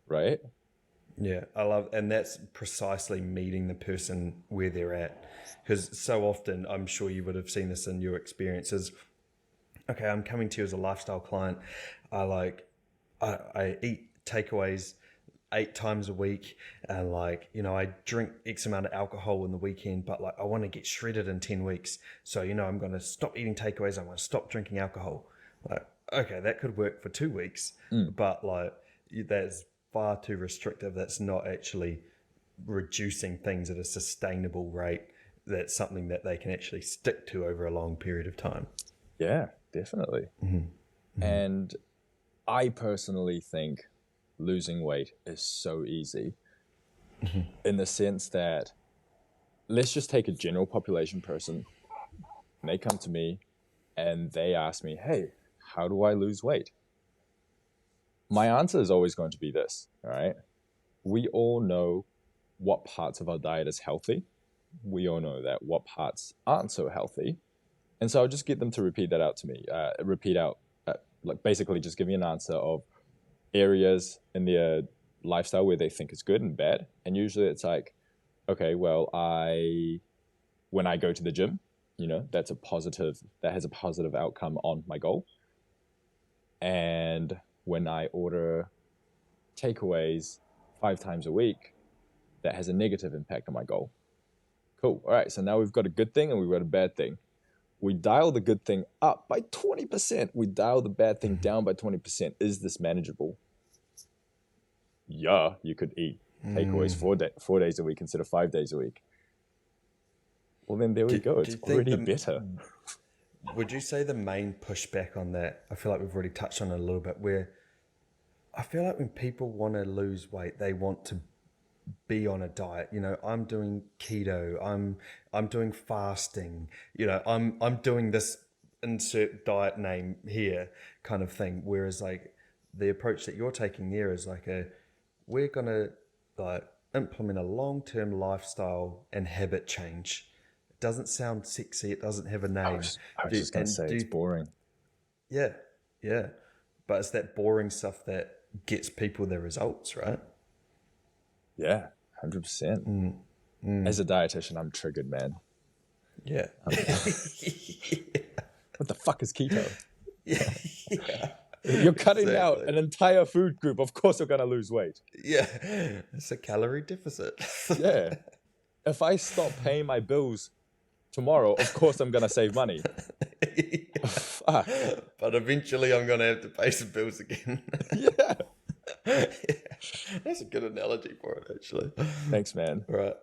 right? Yeah, I love, and that's precisely meeting the person where they're at. Because so often, I'm sure you would have seen this in your experiences. Okay, I'm coming to you as a lifestyle client. I like, I eat takeaways 8 times a week, and like, I drink X amount of alcohol in the weekend, but like, I want to get shredded in 10 weeks. So I'm going to stop eating takeaways. I'm going to stop drinking alcohol. Like, okay, that could work for 2 weeks, Mm. but like, that's far too restrictive. That's not actually reducing things at a sustainable rate. That's something that they can actually stick to over a long period of time. Yeah, definitely. And I personally think losing weight is so easy in the sense that let's just take a general population person. And they come to me and they ask me, hey, how do I lose weight? My answer is always going to be this, all right? We all know what parts of our diet is healthy. We all know that what parts aren't so healthy. And so I'll just get them to repeat that out to me. Like basically just give me an answer of areas in their lifestyle where they think is good and bad. And usually it's like, okay, well, when I go to the gym, that has a positive outcome on my goal. And when I order takeaways 5 times a week, that has a negative impact on my goal. Cool. All right. So now we've got a good thing and we've got a bad thing. We dial the good thing up by 20%. We dial the bad thing down by 20%. Is this manageable? Yeah, you could eat takeaways 4 days a week instead of 5 days a week. Well, then there we go. It's already better. Would you say the main pushback on that, I feel like we've already touched on it a little bit, where I feel like when people want to lose weight, they want to be on a diet. I'm doing keto, I'm doing fasting, I'm doing this insert diet name here kind of thing. Whereas like the approach that you're taking there is like we're gonna like implement a long-term lifestyle and habit change. It doesn't sound sexy, it doesn't have a name. I was just gonna say it's boring. Yeah, but it's that boring stuff that gets people their results, right? Yeah, 100%. As a dietitian, I'm triggered, man. Yeah. What the fuck is keto? Yeah. You're cutting out an entire food group. Of course you're going to lose weight. Yeah. It's a calorie deficit. Yeah. If I stop paying my bills tomorrow, of course I'm going to save money. Fuck. But eventually I'm going to have to pay some bills again. Yeah. Yeah. That's a good analogy for it, actually. Thanks, man. All right.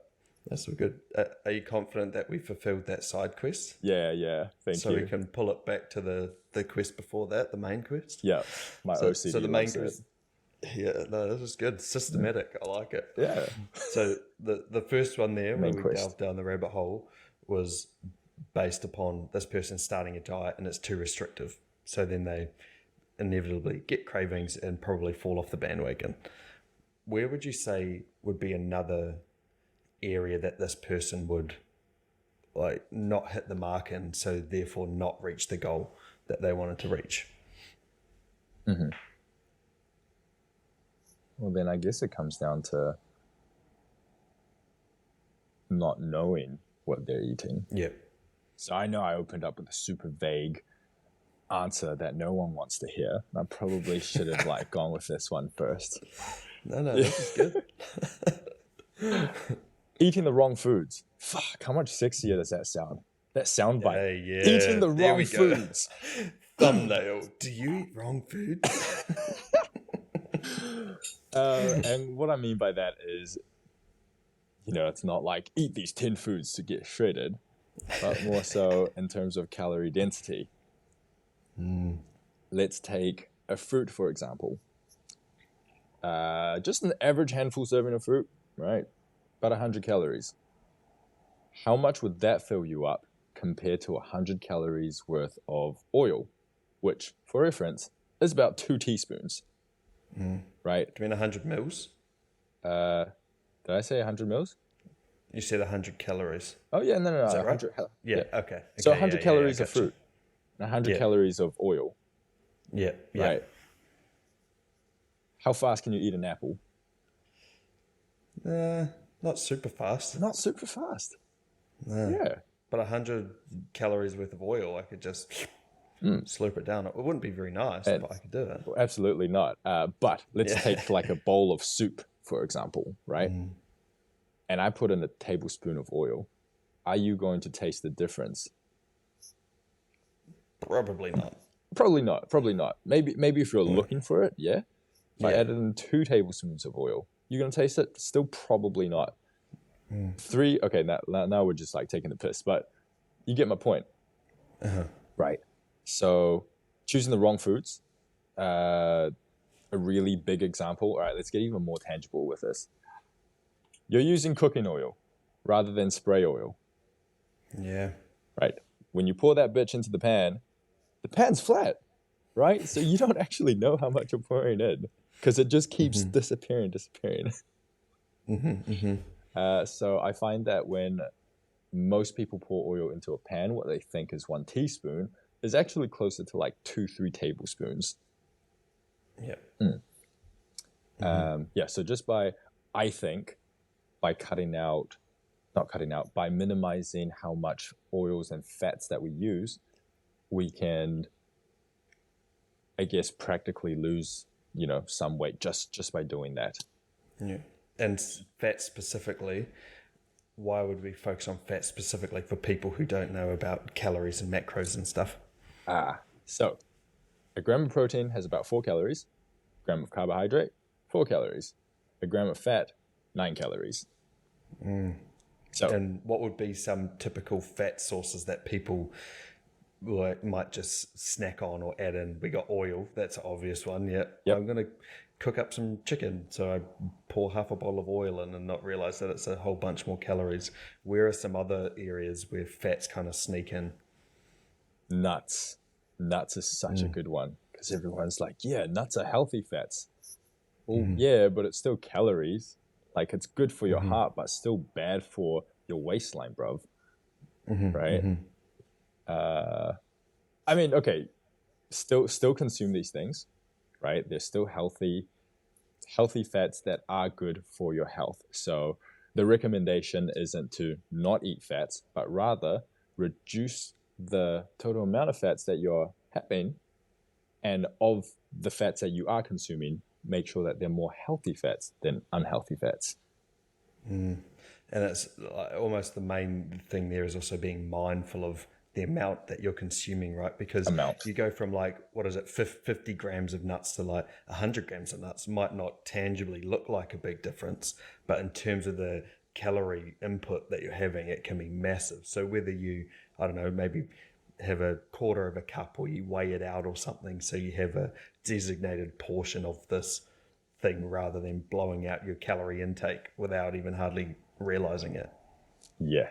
That's so good. Are you confident that we fulfilled that side quest? Yeah. Thank you. So we can pull it back to the quest before that, the main quest? Yeah. My OCD so the main quest. Yeah, no, this is good. Systematic. I like it. Yeah. So the first one there, Main where we quest. delved down the rabbit hole, was based upon this person starting a diet and it's too restrictive. So then they inevitably get cravings and probably fall off the bandwagon. Where would you say would be another area that this person would like not hit the mark in, so therefore not reach the goal that they wanted to reach? Mm-hmm. Well, then I guess it comes down to not knowing what they're eating. Yeah. So I know I opened up with a super vague answer that no one wants to hear. I probably should have gone with this one first. No, this is good. Eating the wrong foods. Fuck, how much sexier does that sound? That soundbite. Yeah. Eating the wrong foods. Thumbnail. Do you eat wrong foods? And what I mean by that is, it's not like eat these 10 foods to get shredded, but more so in terms of calorie density. Let's take a fruit, for example. Just an average handful serving of fruit, right? About 100 calories. How much would that fill you up compared to 100 calories worth of oil, which, for reference, is about 2 teaspoons, right? Do you mean 100 mils? Did I say 100 mils? You said 100 calories. Oh, yeah, no. Is that right? Yeah, okay. So 100 calories I of fruit and 100 calories of oil. Yeah. Right. How fast can you eat an apple? Not super fast. Not super fast. No. Yeah. But 100 calories worth of oil, I could just slurp it down. It wouldn't be very nice, but I could do it. Absolutely not. But let's take like a bowl of soup, for example, right? And I put in a tablespoon of oil. Are you going to taste the difference? Probably not. Probably not. Maybe if you're looking for it, yeah. If I added in 2 tablespoons of oil, you're going to taste it? Still probably not. 3, okay, now we're just like taking the piss, but you get my point. Right. So choosing the wrong foods, a really big example. All right, let's get even more tangible with this. You're using cooking oil rather than spray oil. Yeah. Right. When you pour that bitch into the pan's flat, right? So you don't actually know how much you're pouring in because it just keeps disappearing. So I find that when most people pour oil into a pan, what they think is 1 teaspoon is actually closer to like 2-3 tablespoons. Yeah. So just by by minimizing how much oils and fats that we use, we can, I guess, practically lose, some weight just by doing that. Yeah. And fat specifically, why would we focus on fat specifically for people who don't know about calories and macros and stuff? So a gram of protein has about 4 calories, a gram of carbohydrate, 4 calories, a gram of fat, 9 calories. So, and what would be some typical fat sources that people might just snack on or add in? We got oil, that's an obvious one. Yep. I'm going to cook up some chicken, so I pour half a bottle of oil in and not realize that it's a whole bunch more calories. Where are some other areas where fats kind of sneak in? Nuts is such a good one because everyone's like, yeah, nuts are healthy fats. Well, yeah, but it's still calories. Like, it's good for your heart, but still bad for your waistline, bruv. Right? I mean, okay, still consume these things, right? They're still healthy fats that are good for your health. So the recommendation isn't to not eat fats, but rather reduce the total amount of fats that you're having, and of the fats that you are consuming, make sure that they're more healthy fats than unhealthy fats. And it's almost the main thing there is also being mindful of the amount that you're consuming, right? Because you go from 50 grams of nuts to 100 grams of nuts might not tangibly look like a big difference, but in terms of the calorie input that you're having, it can be massive. So whether you, I don't know, maybe have a quarter of a cup or you weigh it out or something, so you have a designated portion of this thing rather than blowing out your calorie intake without even hardly realizing it. Yeah.